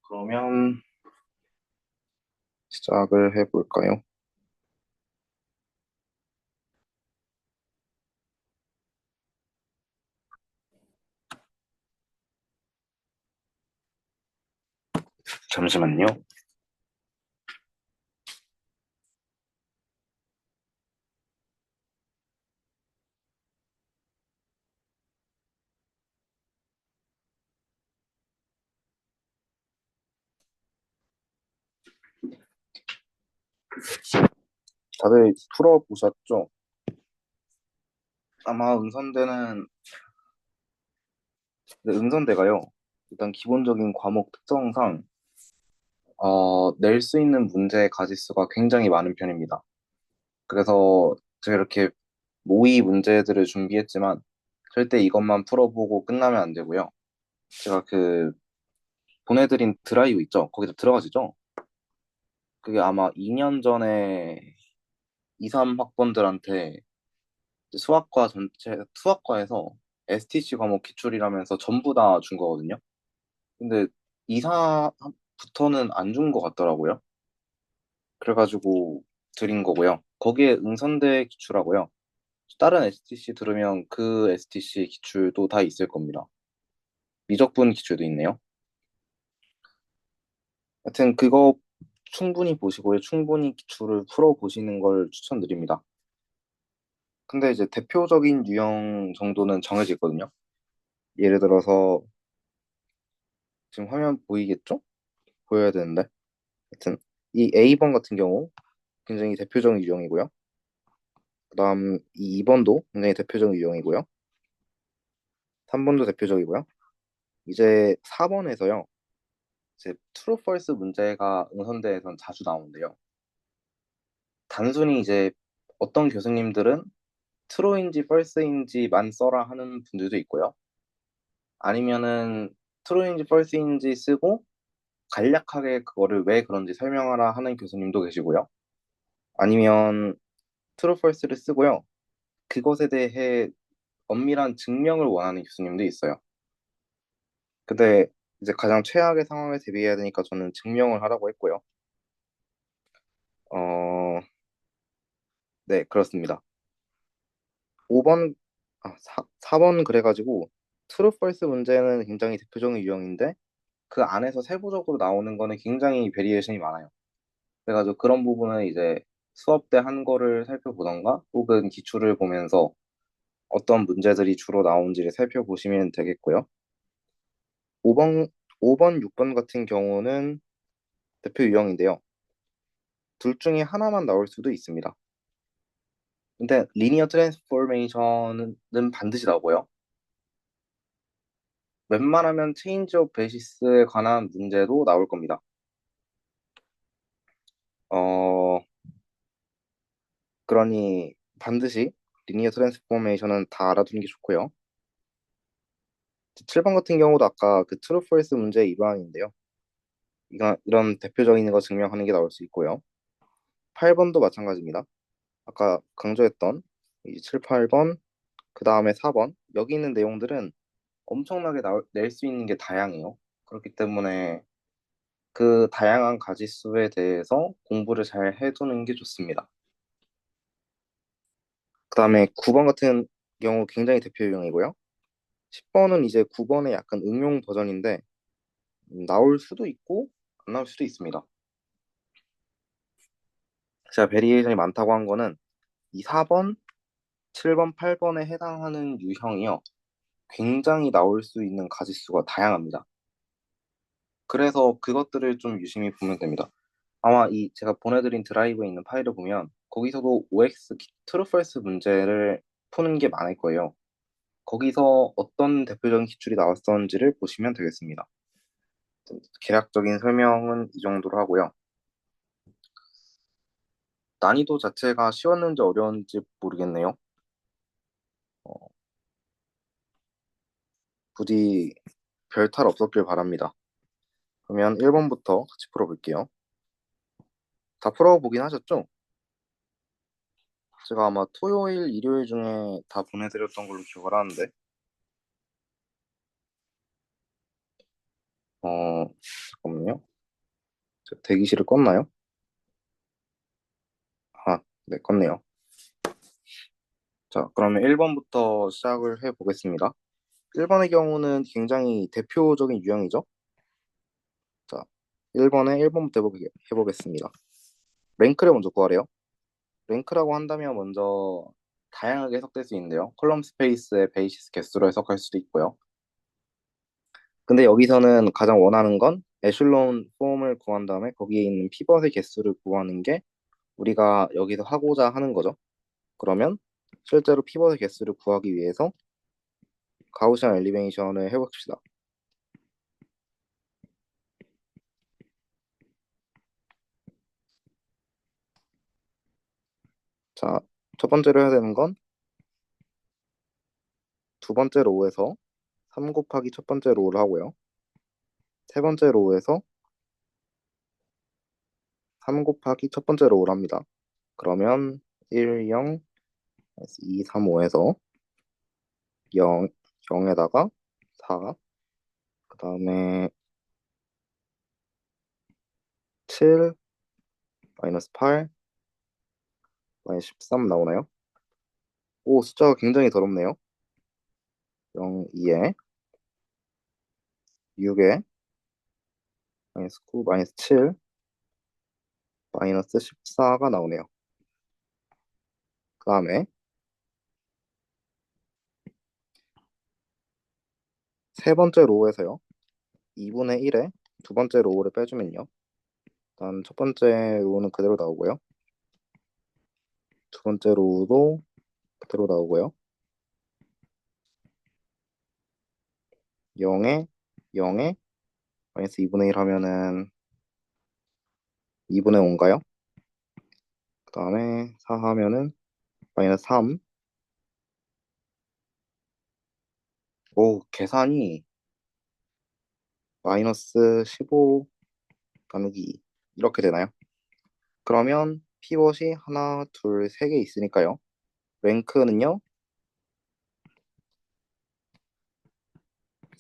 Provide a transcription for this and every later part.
그러면 시작을 해볼까요? 잠시만요. 다들 풀어보셨죠? 아마 음선대가요. 일단 기본적인 과목 특성상 낼 수 있는 문제의 가지수가 굉장히 많은 편입니다. 그래서 제가 이렇게 모의 문제들을 준비했지만 절대 이것만 풀어보고 끝나면 안 되고요. 제가 그 보내드린 드라이브 있죠? 거기다 들어가시죠? 그게 아마 2년 전에 2, 3학번들한테 수학과에서 STC 과목 기출이라면서 전부 다 준 거거든요. 근데 이사부터는 안 준 것 같더라고요. 그래가지고 드린 거고요. 거기에 응선대 기출하고요. 다른 STC 들으면 그 STC 기출도 다 있을 겁니다. 미적분 기출도 있네요. 하여튼 그거 충분히 보시고요. 충분히 기출을 풀어보시는 걸 추천드립니다. 근데 이제 대표적인 유형 정도는 정해져 있거든요. 예를 들어서 지금 화면 보이겠죠? 보여야 되는데. 하여튼 이 A번 같은 경우 굉장히 대표적인 유형이고요. 그다음 이 2번도 굉장히 대표적인 유형이고요. 3번도 대표적이고요. 이제 4번에서요. 이제 true false 문제가 응선대에선 자주 나오는데요. 단순히 이제 어떤 교수님들은 true인지 false인지만 써라 하는 분들도 있고요. 아니면은 true인지 false인지 쓰고 간략하게 그거를 왜 그런지 설명하라 하는 교수님도 계시고요. 아니면 true false를 쓰고요. 그것에 대해 엄밀한 증명을 원하는 교수님도 있어요. 근데 이제 가장 최악의 상황에 대비해야 되니까 저는 증명을 하라고 했고요. 어, 네, 그렇습니다. 5번, 4번 그래가지고 true false 문제는 굉장히 대표적인 유형인데 그 안에서 세부적으로 나오는 거는 굉장히 베리에이션이 많아요. 그래가지고 그런 부분은 이제 수업 때 한 거를 살펴보던가 혹은 기출을 보면서 어떤 문제들이 주로 나오는지를 살펴보시면 되겠고요. 5번, 5번, 6번 같은 경우는 대표 유형인데요. 둘 중에 하나만 나올 수도 있습니다. 근데 리니어 트랜스포메이션은 반드시 나오고요. 웬만하면 체인지 오브 베시스에 관한 문제도 나올 겁니다. 어, 그러니 반드시 리니어 트랜스포메이션은 다 알아두는 게 좋고요. 7번 같은 경우도 아까 그 트루 폴스 문제의 일환인데요. 이런 대표적인 거 증명하는 게 나올 수 있고요. 8번도 마찬가지입니다. 아까 강조했던 이 7, 8번, 그 다음에 4번 여기 있는 내용들은 엄청나게 낼 수 있는 게 다양해요. 그렇기 때문에 그 다양한 가지수에 대해서 공부를 잘 해두는 게 좋습니다. 그 다음에 9번 같은 경우 굉장히 대표 유형이고요. 10번은 이제 9번의 약간 응용 버전인데 나올 수도 있고 안 나올 수도 있습니다. 제가 베리에이션이 많다고 한 거는 이 4번, 7번, 8번에 해당하는 유형이요. 굉장히 나올 수 있는 가지수가 다양합니다. 그래서 그것들을 좀 유심히 보면 됩니다. 아마 이 제가 보내드린 드라이브에 있는 파일을 보면 거기서도 OX 트루 펄스 문제를 푸는 게 많을 거예요. 거기서 어떤 대표적인 기출이 나왔었는지를 보시면 되겠습니다. 개략적인 설명은 이 정도로 하고요. 난이도 자체가 쉬웠는지 어려웠는지 모르겠네요. 어, 부디 별 탈 없었길 바랍니다. 그러면 1번부터 같이 풀어볼게요. 다 풀어보긴 하셨죠? 제가 아마 토요일, 일요일 중에 다 보내드렸던 걸로 기억을 하는데 잠깐만요. 저 대기실을 껐나요? 아, 네, 껐네요. 자, 그러면 1번부터 시작을 해보겠습니다. 1번의 경우는 굉장히 대표적인 유형이죠. 자, 1번부터 해보겠습니다. 랭크를 먼저 구하래요. 랭크라고 한다면 먼저 다양하게 해석될 수 있는데요. 컬럼 스페이스의 베이시스 개수로 해석할 수도 있고요. 근데 여기서는 가장 원하는 건 에슐론 폼을 구한 다음에 거기에 있는 피벗의 개수를 구하는 게 우리가 여기서 하고자 하는 거죠. 그러면 실제로 피벗의 개수를 구하기 위해서 가우시안 엘리베이션을 해봅시다. 자, 첫 번째로 해야 되는 건 두 번째 로우에서 3 곱하기 첫 번째 로우를 하고요. 세 번째 로우에서 3 곱하기 첫 번째 로우를 합니다. 그러면 1, 0, 2, 3, 5에서 0, 0에다가 4, 그 다음에 7, 마이너스 8, 마이너스 13 나오나요? 오, 숫자가 굉장히 더럽네요. 0, 2에 6에 마이너스 9, 마이너스 7, 마이너스 14가 나오네요. 그 다음에 세 번째 로우에서요. 2분의 1에 두 번째 로우를 빼주면요. 일단 첫 번째 로우는 그대로 나오고요. 두 번째 로우도 그대로 나오고요. 0에 0에 마이너스 2분의 1 하면은 2분의 5인가요? 그 다음에 4 하면은 마이너스 3. 오, 계산이 마이너스 15 나누기 2 이렇게 되나요? 그러면 피벗이 하나, 둘, 세 개 있으니까요. 랭크는요,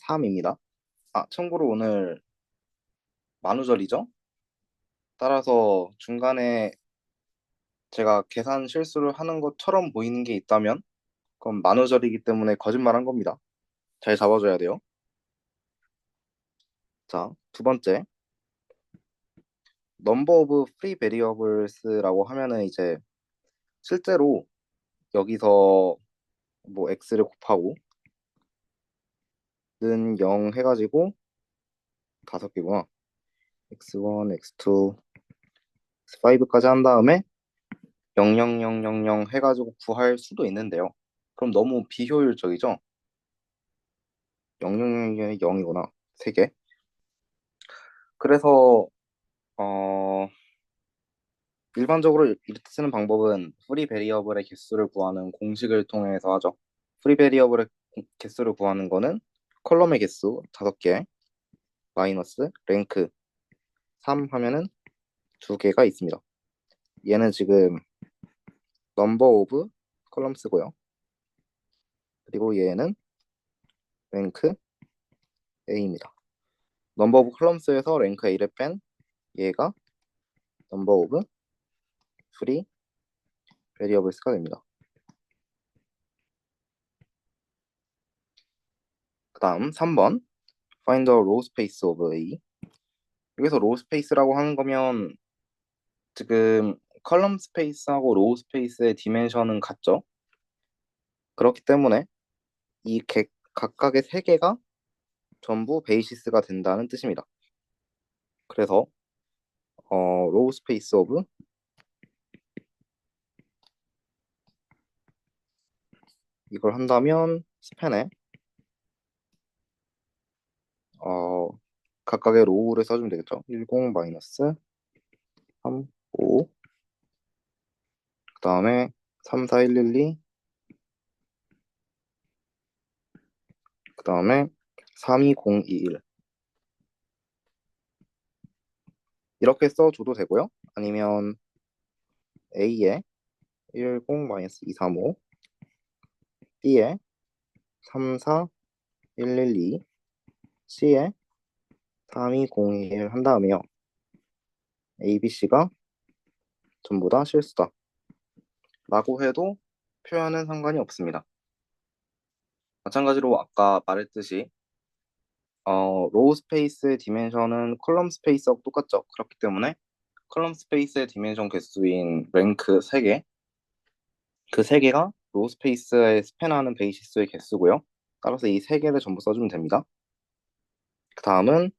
3입니다. 아, 참고로 오늘 만우절이죠? 따라서 중간에 제가 계산 실수를 하는 것처럼 보이는 게 있다면 그건 만우절이기 때문에 거짓말한 겁니다. 잘 잡아줘야 돼요. 자, 두 번째, number of free variables라고 하면은 이제 실제로 여기서 뭐 x를 곱하고 는 0 해가지고 다섯 개구나. x1, x2, x5까지 한 다음에 00000 해가지고 구할 수도 있는데요. 그럼 너무 비효율적이죠? 000이 0이구나. 3개. 그래서 일반적으로 이렇게 쓰는 방법은 프리 베리어블의 개수를 구하는 공식을 통해서 하죠. 프리 베리어블의 개수를 구하는 거는 컬럼의 개수 5개 마이너스 랭크 3 하면은 2개가 있습니다. 얘는 지금 넘버 오브 컬럼스고요. 그리고 얘는 랭크 A입니다. 넘버 오브 컬럼스에서 랭크 A를 뺀 얘가 넘버 오브 프리 베리어블스가 됩니다. 그 다음 3번 Find the row space of A. 여기서 로우 스페이스라고 하는 거면 지금 컬럼 스페이스하고 로우 스페이스의 디멘션은 같죠? 그렇기 때문에 이 각각의 세 개가 전부 베이시스가 된다는 뜻입니다. 그래서 로우 스페이스 오브 이걸 한다면 스팬에 어, 각각의 로우를 써주면 되겠죠. 10 마이너스 3, 5, 그 다음에 3, 4, 1, 1, 2, 그 다음에 3, 2, 0, 2, 1 이렇게 써줘도 되고요. 아니면 A에 10 마이너스 2, 3, 5, B에 3, 4, 1, 1, 2, C에 3201 한 다음에요. ABC가 전부 다 실수다. 라고 해도 표현은 상관이 없습니다. 마찬가지로 아까 말했듯이 로우 스페이스의 디멘션은 컬럼 스페이스하고 똑같죠. 그렇기 때문에 컬럼 스페이스의 디멘션 개수인 랭크 3개, 그 3개가 로우 스페이스에 스팬하는 베이시스의 개수고요. 따라서 이 3개를 전부 써주면 됩니다. 그 다음은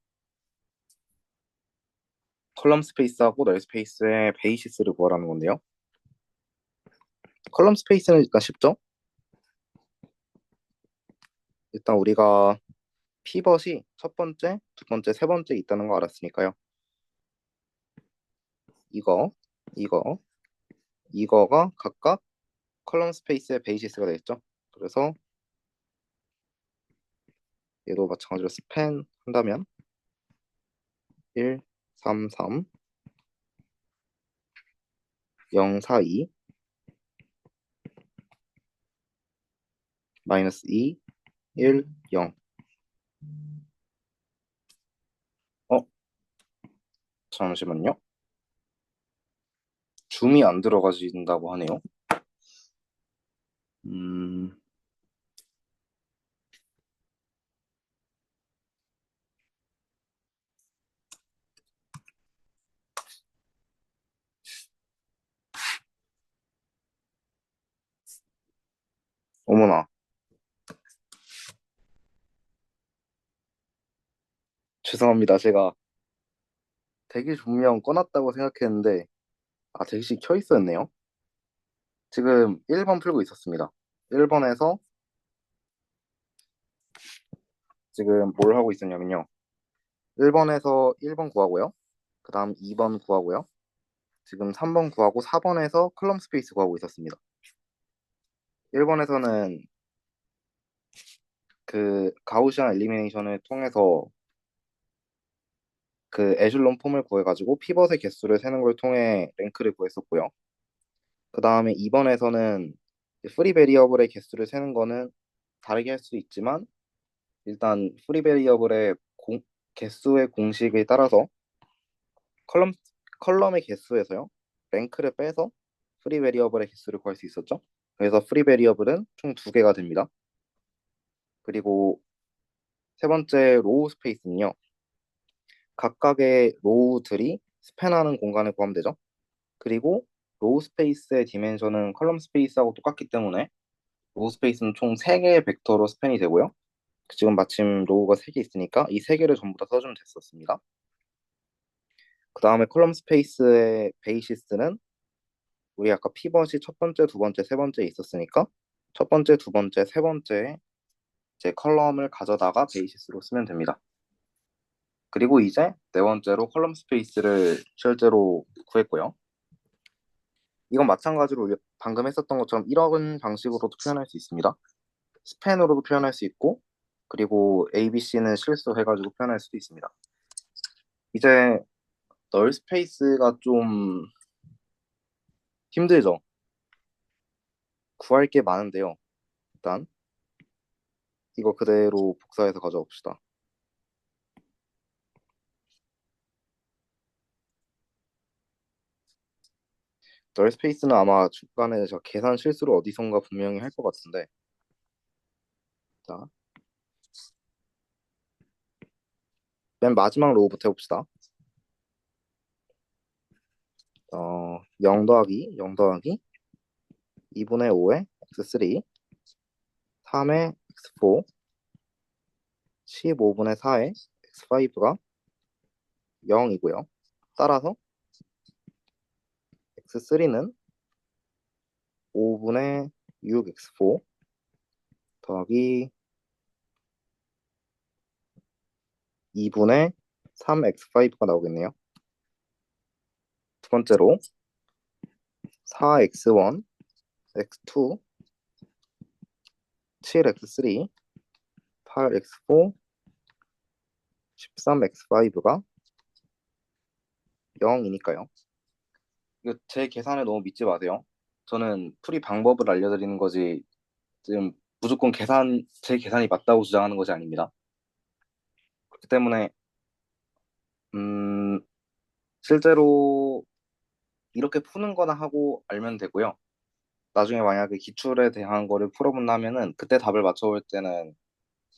컬럼 스페이스하고 널 스페이스의 베이시스를 구하라는 건데요. 컬럼 스페이스는 일단 쉽죠? 일단 우리가 피벗이 첫 번째, 두 번째, 세 번째 있다는 거 알았으니까요. 이거, 이거, 이거가 각각 컬럼 스페이스의 베이시스가 되겠죠. 그래서 얘도 마찬가지로 스팬 한다면 1, 3, 3, 0, 4, 2, 마이너스 2, 1, 0. 어, 잠시만요. 줌이 안 들어가진다고 하네요. 음, 어머나. 죄송합니다. 제가 대기 조명 꺼놨다고 생각했는데, 대기시 켜 있었네요. 지금 1번 풀고 있었습니다. 1번에서 지금 뭘 하고 있었냐면요. 1번에서 1번 구하고요. 그 다음 2번 구하고요. 지금 3번 구하고 4번에서 컬럼 스페이스 구하고 있었습니다. 1번에서는 그 가우시안 엘리미네이션을 통해서 그 에즐론 폼을 구해가지고 피벗의 개수를 세는 걸 통해 랭크를 구했었고요. 그 다음에 2번에서는 프리 베리어블의 개수를 세는 거는 다르게 할 수 있지만 일단 프리 베리어블의 개수의 공식에 따라서 컬럼, 컬럼의 개수에서요 랭크를 빼서 프리 베리어블의 개수를 구할 수 있었죠. 그래서 프리 베리어블은 총 2개가 됩니다. 그리고 세 번째 로우 스페이스는요. 각각의 로우들이 스팬하는 공간을 구하면 되죠. 그리고 로우 스페이스의 디멘션은 컬럼 스페이스하고 똑같기 때문에 로우 스페이스는 총 3개의 벡터로 스팬이 되고요. 지금 마침 로우가 3개 있으니까 이 3개를 전부 다 써주면 됐었습니다. 그 다음에 컬럼 스페이스의 베이시스는 우리 아까 피벗이 첫 번째, 두 번째, 세 번째 있었으니까 첫 번째, 두 번째, 세 번째 제 컬럼을 가져다가 베이시스로 쓰면 됩니다. 그리고 이제 네 번째로 컬럼 스페이스를 실제로 구했고요. 이건 마찬가지로 우리 방금 했었던 것처럼 이런 방식으로도 표현할 수 있습니다. 스팬으로도 표현할 수 있고 그리고 ABC는 실수해가지고 표현할 수도 있습니다. 이제 널 스페이스가 좀 힘들죠? 구할 게 많은데요. 일단 이거 그대로 복사해서 가져옵시다. 널 스페이스는 아마 중간에 저 계산 실수를 어디선가 분명히 할 것 같은데 자, 맨 마지막 로우부터 해봅시다. 0 더하기 0 더하기 2분의 5의 x3 3의 x4 15분의 4의 x5가 0이고요. 따라서 x3는 5분의 6x4 더하기 2분의 3x5가 나오겠네요. 두 번째로 4x1, x2, 7x3, 8x4, 13x5가 0이니까요. 이거 제 계산을 너무 믿지 마세요. 저는 풀이 방법을 알려드리는 거지 지금 무조건 제 계산이 맞다고 주장하는 것이 아닙니다. 그렇기 때문에 음, 실제로 이렇게 푸는 거나 하고 알면 되고요. 나중에 만약에 기출에 대한 거를 풀어본다면은 그때 답을 맞춰볼 때는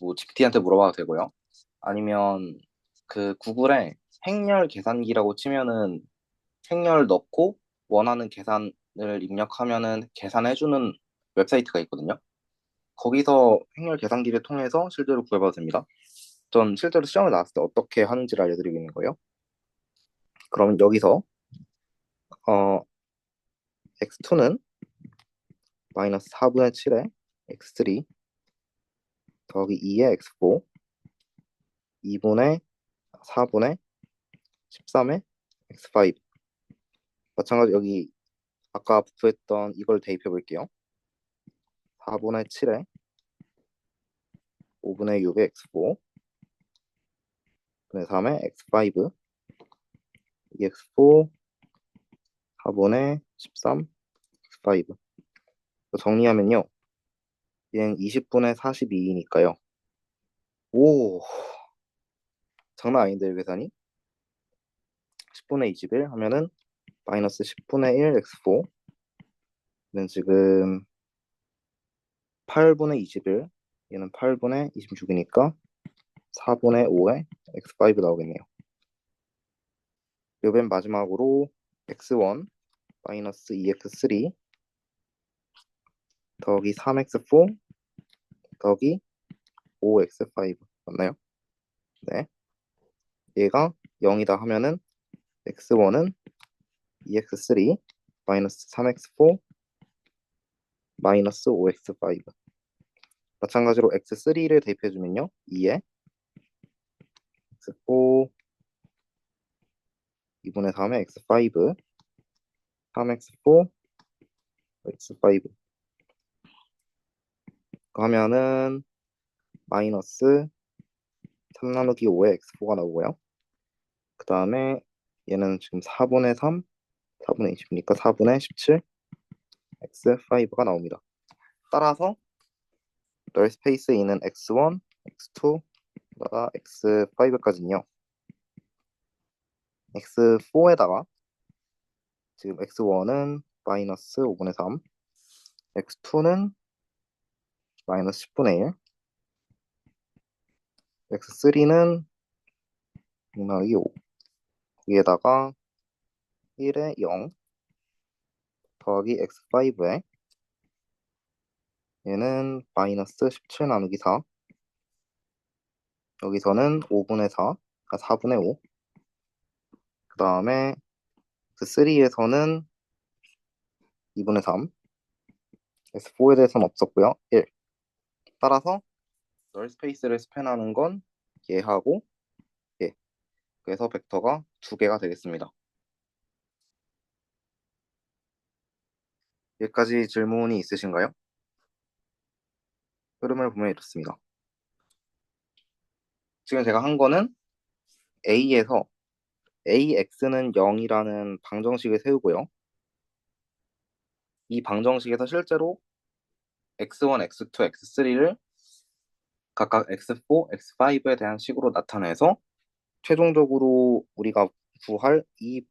뭐 GPT한테 물어봐도 되고요. 아니면 그 구글에 행렬 계산기라고 치면은 행렬 넣고 원하는 계산을 입력하면은 계산해주는 웹사이트가 있거든요. 거기서 행렬 계산기를 통해서 실제로 구해봐도 됩니다. 전 실제로 시험에 나왔을 때 어떻게 하는지를 알려드리고 있는 거예요. 그럼 여기서 어, x2는 마이너스 4분의 7에 x3 더하기 2의 x4 2분의 4분의 13의 x5 마찬가지 여기 아까 부했던 이걸 대입해 볼게요. 4분의 7에 5분의 6의 x4 분의 3의 x5 2x4 4분의 13 x5 정리하면요. 얘는 20분의 42니까요. 오, 장난 아닌데요, 계산이? 10분의 21 하면은 마이너스 10분의 1 x4는 지금 8분의 21 얘는 8분의 26이니까 4분의 5의 x5 나오겠네요. 요 맨 마지막으로 x1 마이너스 2x3 더하기 3x4 더하기 5x5 맞나요? 네. 얘가 0이다 하면은 x1은 2x3 마이너스 3x4 마이너스 5x5 마찬가지로 x3를 대입해주면요 2에 x4 2분의 3의 x5 3x4 x5 하면은 마이너스 3 나누기 5의 x4가 나오고요. 그 다음에 얘는 지금 4분의 3 4분의 20이니까 4분의 17 x5가 나옵니다. 따라서 널 스페이스에 있는 x1, x2가 x5까지는요. x4에다가 지금 x1은 마이너스 5분의 3, x2는 마이너스 10분의 1, x3는 6 나누기 5 위에다가 1에 0 더하기 x5에 얘는 마이너스 17 나누기 4 여기서는 5분의 4, 4분의 5 그 다음에 x3에서는 2분의 3 S4에 대해서는 없었고요. 1. 따라서 널 스페이스를 스팬하는 건 얘하고 얘. 그래서 벡터가 두 개가 되겠습니다. 여기까지 질문이 있으신가요? 흐름을 보면 이렇습니다. 지금 제가 한 거는 A에서 AX는 0이라는 방정식을 세우고요. 이 방정식에서 실제로 X1, X2, X3를 각각 X4, X5에 대한 식으로 나타내서 최종적으로 우리가 구할 이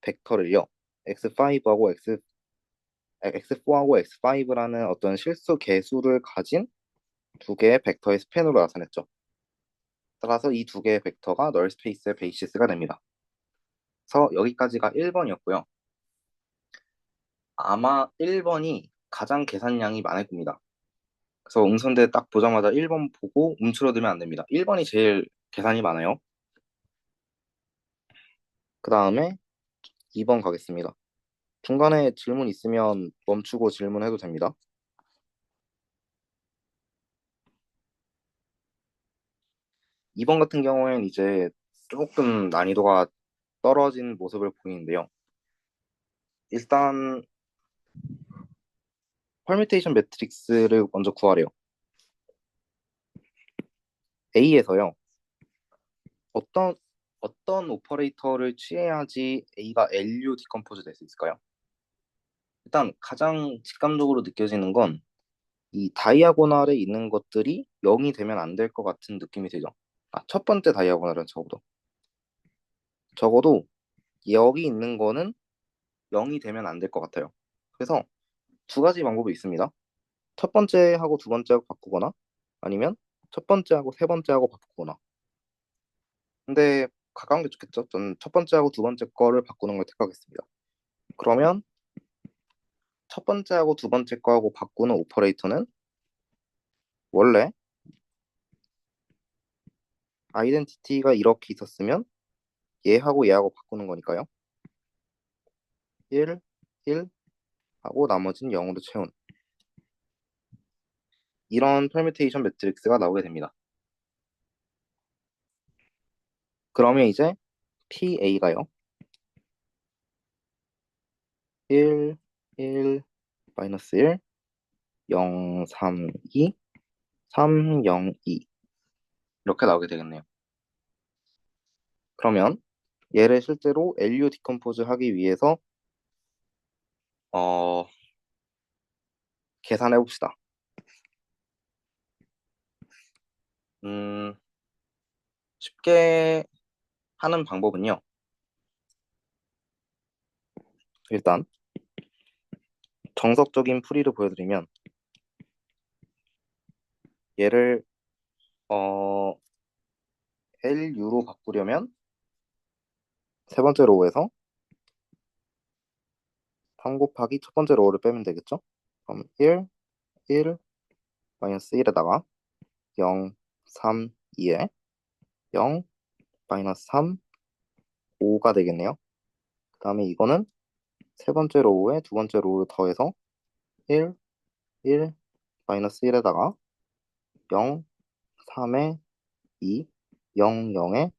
벡터를요. X5하고 X4하고 X5라는 어떤 실수 개수를 가진 두 개의 벡터의 스팬으로 나타냈죠. 따라서 이 두 개의 벡터가 널 스페이스의 베이시스가 됩니다. 그래서 여기까지가 1번이었고요. 아마 1번이 가장 계산량이 많을 겁니다. 그래서 응선대 딱 보자마자 1번 보고 움츠러들면 안 됩니다. 1번이 제일 계산이 많아요. 그 다음에 2번 가겠습니다. 중간에 질문 있으면 멈추고 질문해도 됩니다. 2번 같은 경우에는 이제 조금 난이도가 떨어진 모습을 보이는데요. 일단 퍼뮤테이션 매트릭스를 먼저 구하래요. A에서요. 어떤 오퍼레이터를 취해야지 A가 LU 디컴포즈 될 수 있을까요? 일단 가장 직감적으로 느껴지는 건 이 다이아고널에 있는 것들이 0이 되면 안 될 것 같은 느낌이 들죠. 첫 번째 다이아고널은 적어도. 적어도 여기 있는 거는 0이 되면 안 될 것 같아요. 그래서 두 가지 방법이 있습니다. 첫 번째하고 두 번째하고 바꾸거나 아니면 첫 번째하고 세 번째하고 바꾸거나. 근데 가까운 게 좋겠죠? 저는 첫 번째하고 두 번째 거를 바꾸는 걸 택하겠습니다. 그러면 첫 번째하고 두 번째 거하고 바꾸는 오퍼레이터는 원래 아이덴티티가 이렇게 있었으면 얘하고 얘하고 바꾸는 거니까요. 1, 1 하고 나머지는 0으로 채운 이런 퍼뮤테이션 매트릭스가 나오게 됩니다. 그러면 이제 PA가요. 1, 1, 마이너스 1, 0, 3, 2, 3, 0, 2 이렇게 나오게 되겠네요. 그러면 얘를 실제로 LU 디컴포즈 하기 위해서 어, 계산해 봅시다. 쉽게 하는 방법은요. 일단 정석적인 풀이를 보여드리면 얘를 LU로 바꾸려면 세 번째 로우에서 3 곱하기 첫 번째 로우를 빼면 되겠죠? 그럼 1, 1, 마이너스 1에다가 0, 3, 2에 0, 마이너스 3, 5가 되겠네요. 그 다음에 이거는 세 번째 로우에 두 번째 로우를 더해서 1, 1, 마이너스 1에다가 0, 3에 2, 0, 0에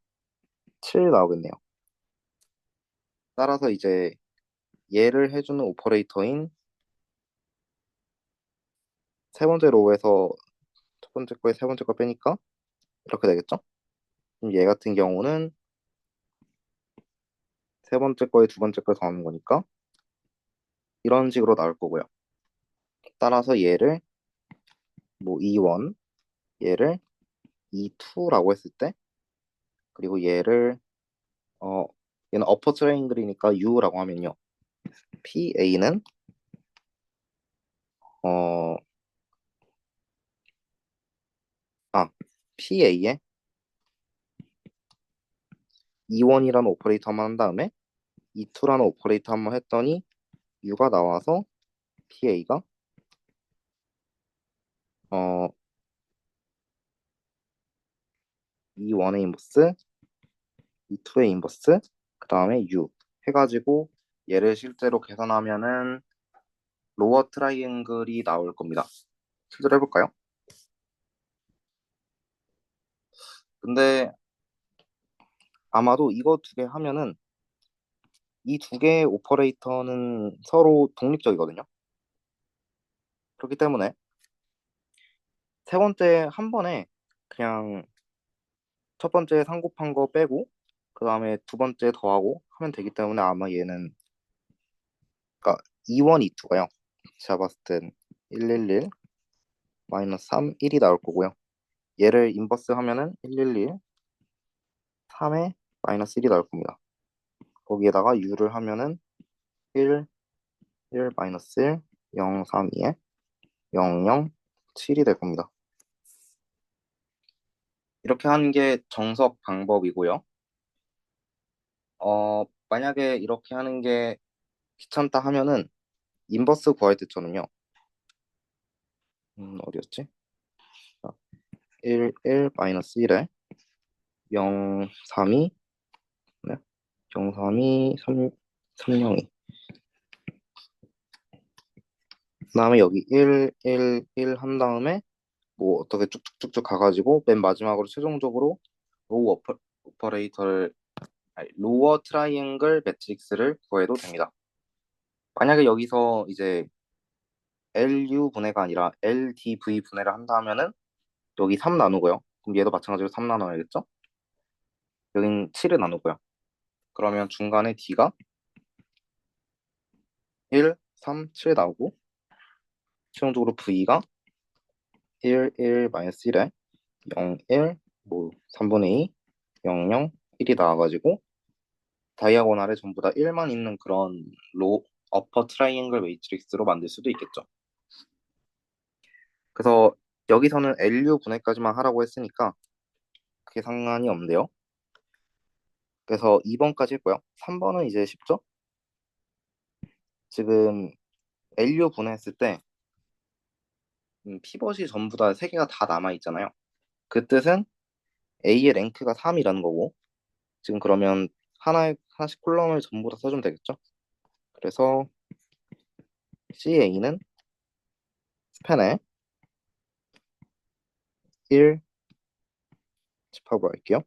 7 나오겠네요. 따라서 이제 얘를 해주는 오퍼레이터인 세 번째 로우에서 첫 번째 거에 세 번째 거 빼니까 이렇게 되겠죠? 그럼 얘 같은 경우는 세 번째 거에 두 번째 거 더하는 거니까 이런 식으로 나올 거고요. 따라서 얘를 뭐 E1, 얘를 E2라고 했을 때 그리고 얘를 어 얘는 어퍼 트라이앵글이니까 U라고 하면요. PA는 어 PA에 E1이라는 오퍼레이터 한번 한 다음에 E2라는 오퍼레이터 한번 했더니 U가 나와서 PA가 어 E1의 인버스, E2의 인버스, 그 다음에 U 해가지고 얘를 실제로 계산하면은 로어 트라이앵글이 나올 겁니다. 실제로 해볼까요? 근데 아마도 이거 두 개 하면은 이 두 개의 오퍼레이터는 서로 독립적이거든요. 그렇기 때문에 세 번째 한 번에 그냥 첫 번째 상 곱한 거 빼고 그 다음에 두 번째 더하고 하면 되기 때문에 아마 얘는 그러니까 2원, 2투가요. 제가 봤을 땐 111, 마이너스 3, 1이 나올 거고요. 얘를 인버스 하면은 111, 3에 마이너스 1이 나올 겁니다. 거기에다가 U를 하면은 1, 1, 마이너스 1, 0, 3, 2에 0, 0, 7이 될 겁니다. 이렇게 하는 게 정석 방법이고요. 만약에 이렇게 하는 게 귀찮다 하면은 인버스 구할 때처럼요. 어디였지? 1, 1, 마이너스 1에 0, 3이, 네? 0, 3이, 3, 3, 0이. 그 다음에 여기 1, 1, 1 한 다음에 뭐 어떻게 쭉쭉쭉쭉 가가지고 맨 마지막으로 최종적으로 로우 오퍼레이터를, 아니, 로어 트라이앵글 매트릭스를 구해도 됩니다. 만약에 여기서 이제 LU 분해가 아니라 LDV 분해를 한다 하면은 여기 3 나누고요. 그럼 얘도 마찬가지로 3 나눠야겠죠? 여긴 7을 나누고요. 그러면 중간에 D가 1, 3, 7 나오고 최종적으로 V가 1, 1, 마이너스 1에 0, 1, 뭐 3분의 2, 0, 0, 1이 나와가지고 다이아고날에 전부 다 1만 있는 그런 어퍼 트라이앵글 매트릭스로 만들 수도 있겠죠. 그래서 여기서는 LU 분해까지만 하라고 했으니까 그게 상관이 없는데요. 그래서 2번까지 했고요. 3번은 이제 쉽죠? 지금 LU 분해했을 때 피벗이 전부 다 3개가 다 남아있잖아요. 그 뜻은 A의 랭크가 3이라는 거고 지금 그러면 하나씩 콜럼을 전부 다 써주면 되겠죠? 그래서 CA는 스팬에 1 집합으로 할게요.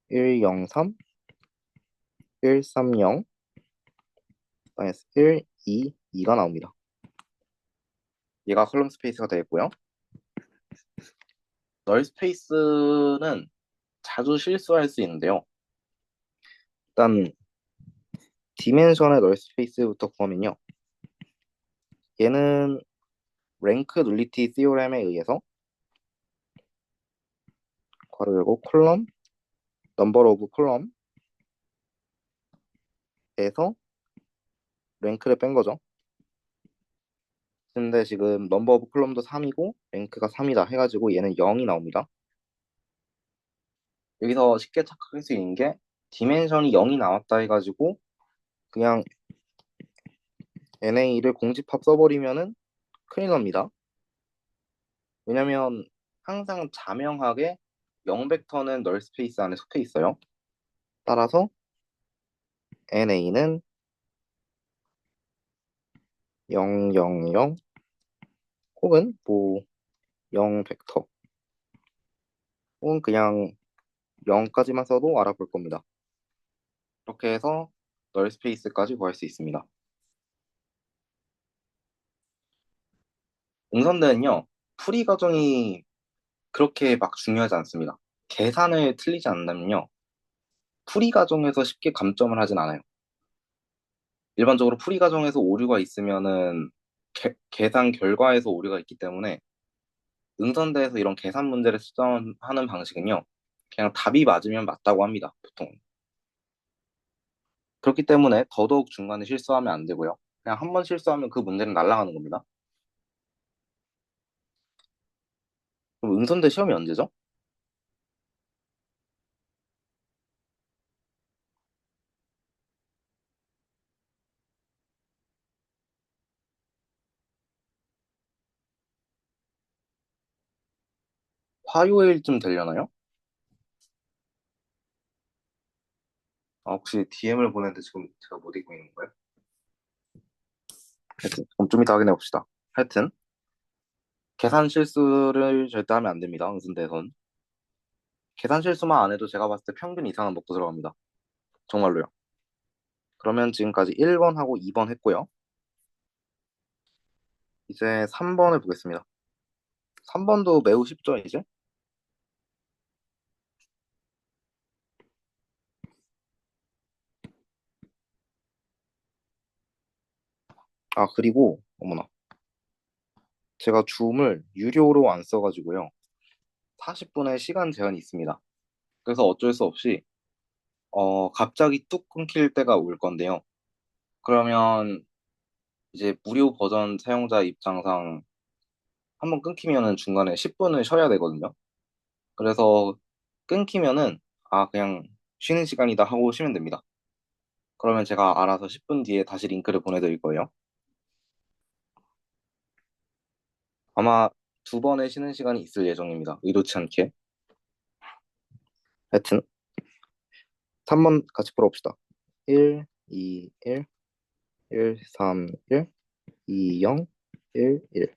103, 130, 마이너스 1, 2가 나옵니다. 얘가 컬럼 스페이스가 되겠고요. 널 스페이스는 자주 실수할 수 있는데요. 일단 디멘션의 널 스페이스부터 구하면요. 얘는 랭크 눌리티 시오렘에 의해서 괄호 열고 콜럼 넘버 오브 콜럼에서 랭크를 뺀 거죠. 근데 지금 넘버 오브 콜럼도 3이고 랭크가 3이다 해가지고 얘는 0이 나옵니다. 여기서 쉽게 착각할 수 있는 게 디멘션이 0이 나왔다 해가지고 그냥 NA를 공집합 써버리면은 큰일 납니다. 왜냐면 항상 자명하게 0벡터는 널 스페이스 안에 속해 있어요. 따라서 NA는 0, 0, 0 혹은 뭐 0벡터 혹은 그냥 0까지만 써도 알아볼 겁니다. 이렇게 해서 널 스페이스까지 구할 수 있습니다. 응선대는요, 풀이 과정이 그렇게 막 중요하지 않습니다. 계산을 틀리지 않는다면요, 풀이 과정에서 쉽게 감점을 하진 않아요. 일반적으로 풀이 과정에서 오류가 있으면은 계산 결과에서 오류가 있기 때문에 응선대에서 이런 계산 문제를 수정하는 방식은요, 그냥 답이 맞으면 맞다고 합니다, 보통. 그렇기 때문에 더더욱 중간에 실수하면 안 되고요. 그냥 한 번 실수하면 그 문제는 날아가는 겁니다. 그럼 응선대 시험이 언제죠? 화요일쯤 되려나요? 아, 혹시 DM을 보냈는데 지금 제가 못 읽고 있는 거예요? 하여튼, 그럼 좀 이따 확인해 봅시다. 하여튼, 계산 실수를 절대 하면 안 됩니다. 응선대에선. 계산 실수만 안 해도 제가 봤을 때 평균 이상은 먹고 들어갑니다. 정말로요. 그러면 지금까지 1번하고 2번 했고요. 이제 3번을 보겠습니다. 3번도 매우 쉽죠, 이제? 아, 그리고, 어머나. 제가 줌을 유료로 안 써가지고요. 40분의 시간 제한이 있습니다. 그래서 어쩔 수 없이, 갑자기 뚝 끊길 때가 올 건데요. 그러면 이제 무료 버전 사용자 입장상 한번 끊기면은 중간에 10분을 쉬어야 되거든요. 그래서 끊기면은, 아, 그냥 쉬는 시간이다 하고 쉬면 됩니다. 그러면 제가 알아서 10분 뒤에 다시 링크를 보내드릴 거예요. 아마 2번의 쉬는 시간이 있을 예정입니다. 의도치 않게. 하여튼 3번 같이 풀어봅시다. 1, 2, 1, 1, 3, 1, 2, 0, 1, 1.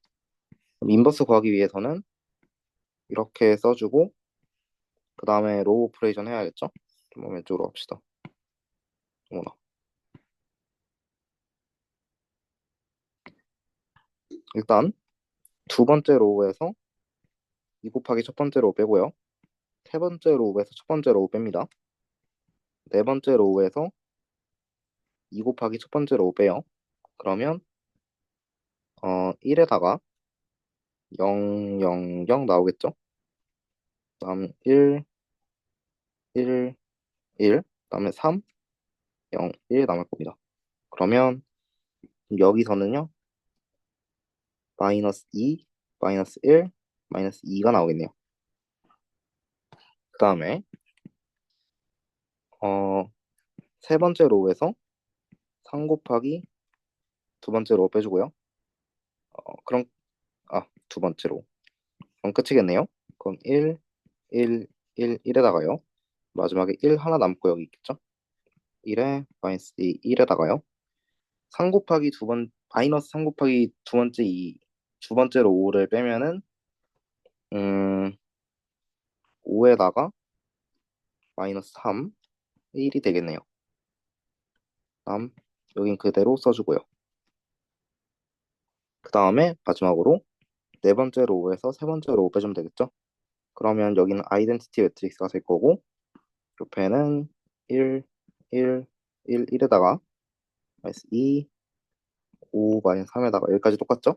그럼 인버스 구하기 위해서는 이렇게 써주고 그 다음에 로우 오퍼레이션 해야겠죠? 좀 왼쪽으로 합시다. 어머나. 일단 두 번째 로우에서 2 곱하기 첫 번째 로우 빼고요. 세 번째 로우에서 첫 번째 로우 뺍니다. 네 번째 로우에서 2 곱하기 첫 번째 로우 빼요. 그러면 1에다가 0, 0, 0 나오겠죠? 다음 1, 1, 1, 다음에 3, 0, 1 남을 겁니다. 그러면 여기서는요, 마이너스 2, 마이너스 1, 마이너스 2가 나오겠네요. 그 다음에 세 번째 로우에서 3 곱하기 두 번째 로우 빼주고요. 그럼 두 번째 로우. 그럼 끝이겠네요. 그럼 1, 1, 1, 1에다가요. 마지막에 1 하나 남고 여기 있겠죠? 1에 마이너스 2, 1에다가요. 3 곱하기 마이너스 3 곱하기 두 번째 2, 두 번째로 5를 빼면은, 5에다가 마이너스 3, 1이 되겠네요. 다음, 여긴 그대로 써주고요. 그 다음에 마지막으로 네 번째 로우에서 세 번째 로우 빼주면 되겠죠? 그러면 여기는 아이덴티티 매트릭스가 될 거고, 옆에는 1, 1, 1, 1에다가 마이너스 2, 5, 마이너스 3에다가 여기까지 똑같죠?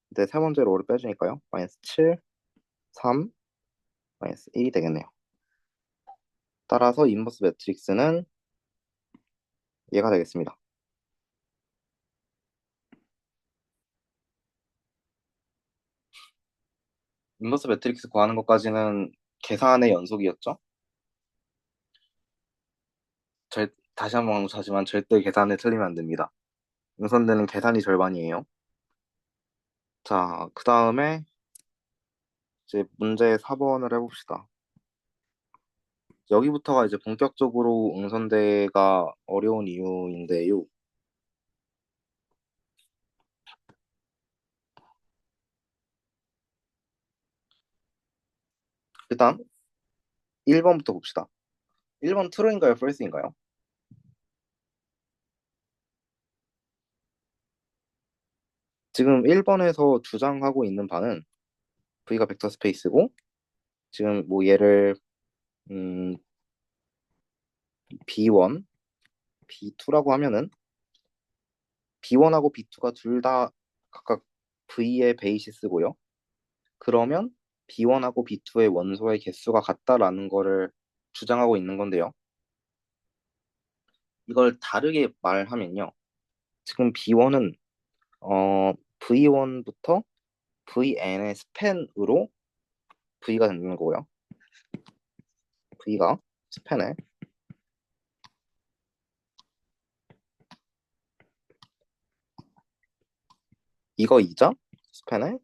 근데 세 번째 로우를 빼주니까요. 마이너스 7, 3, 마이너스 1이 되겠네요. 따라서 인버스 매트릭스는 얘가 되겠습니다. 인버스 매트릭스 구하는 것까지는 계산의 연속이었죠? 다시 한번 강조하지만 절대 계산에 틀리면 안 됩니다. 응선되는 계산이 절반이에요. 자, 그 다음에 이제 문제 4번을 해봅시다. 여기부터가 이제 본격적으로 응선대가 어려운 이유인데요. 일단 1번부터 봅시다. 1번 true인가요? false인가요? 지금 1번에서 주장하고 있는 바는 V가 벡터 스페이스고, 지금 뭐 얘를 음, B1, B2라고 하면은 B1하고 B2가 둘 다 각각 V의 베이시스고요. 그러면 B1하고 B2의 원소의 개수가 같다라는 거를 주장하고 있는 건데요. 이걸 다르게 말하면요. 지금 B1은 V1부터 Vn의 스팬으로 V가 되는 거고요. V가 스팬에 이거 2죠? 스팬에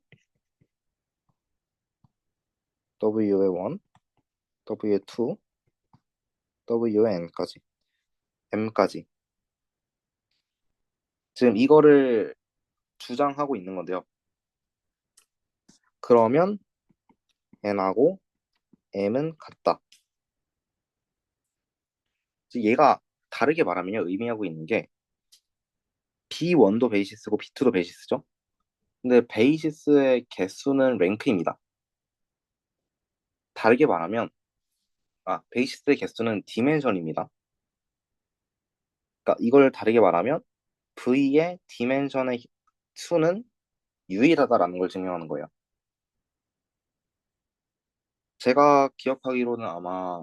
W의 1, W의 2, W의 N까지, M까지. 지금 이거를 주장하고 있는 건데요. 그러면 N하고 M은 같다. 얘가 다르게 말하면요. 의미하고 있는 게 B1도 베이시스고 B2도 베이시스죠. 근데 베이시스의 개수는 랭크입니다. 다르게 말하면 베이시스의 개수는 디멘션입니다. 그러니까 이걸 다르게 말하면 V의 디멘션의 수는 유일하다라는 걸 증명하는 거예요. 제가 기억하기로는 아마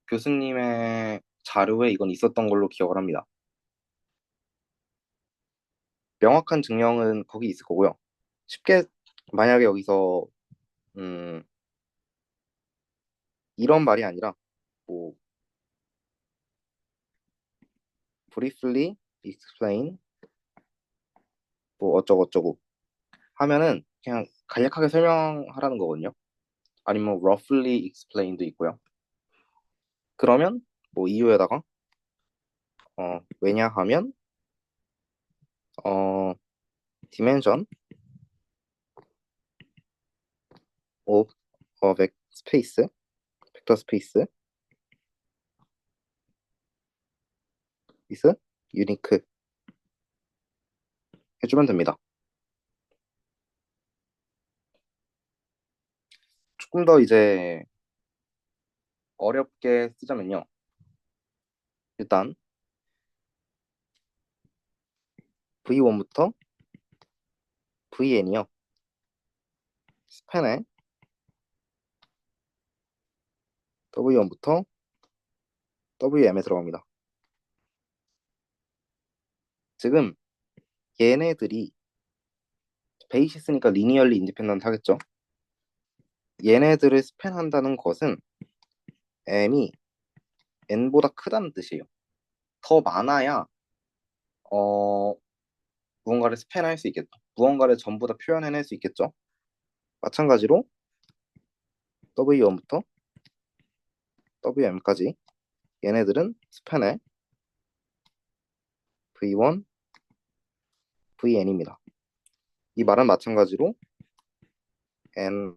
교수님의 자료에 이건 있었던 걸로 기억을 합니다. 명확한 증명은 거기 있을 거고요. 쉽게 만약에 여기서 음, 이런 말이 아니라 뭐 briefly explain 뭐 어쩌고저쩌고 하면은 그냥 간략하게 설명하라는 거거든요. 아니면 roughly explain도 있고요. 그러면 뭐 이유에다가 왜냐하면 어 dimension of space 벡터 스페이스 is unique 해주면 됩니다. 조금 더 이제 어렵게 쓰자면요. 일단 V1부터 VN이요. 스팬에 W1부터 WM에 들어갑니다. 지금 얘네들이 베이시스니까 리니얼리 인디펜던트 하겠죠. 얘네들을 스팬한다는 것은 m이 n보다 크다는 뜻이에요. 더 많아야 어 무언가를 스팬할 수 있겠죠. 무언가를 전부 다 표현해낼 수 있겠죠. 마찬가지로 W1부터 WM까지 얘네들은 스팬의 V1, VN입니다. 이 말은 마찬가지로 n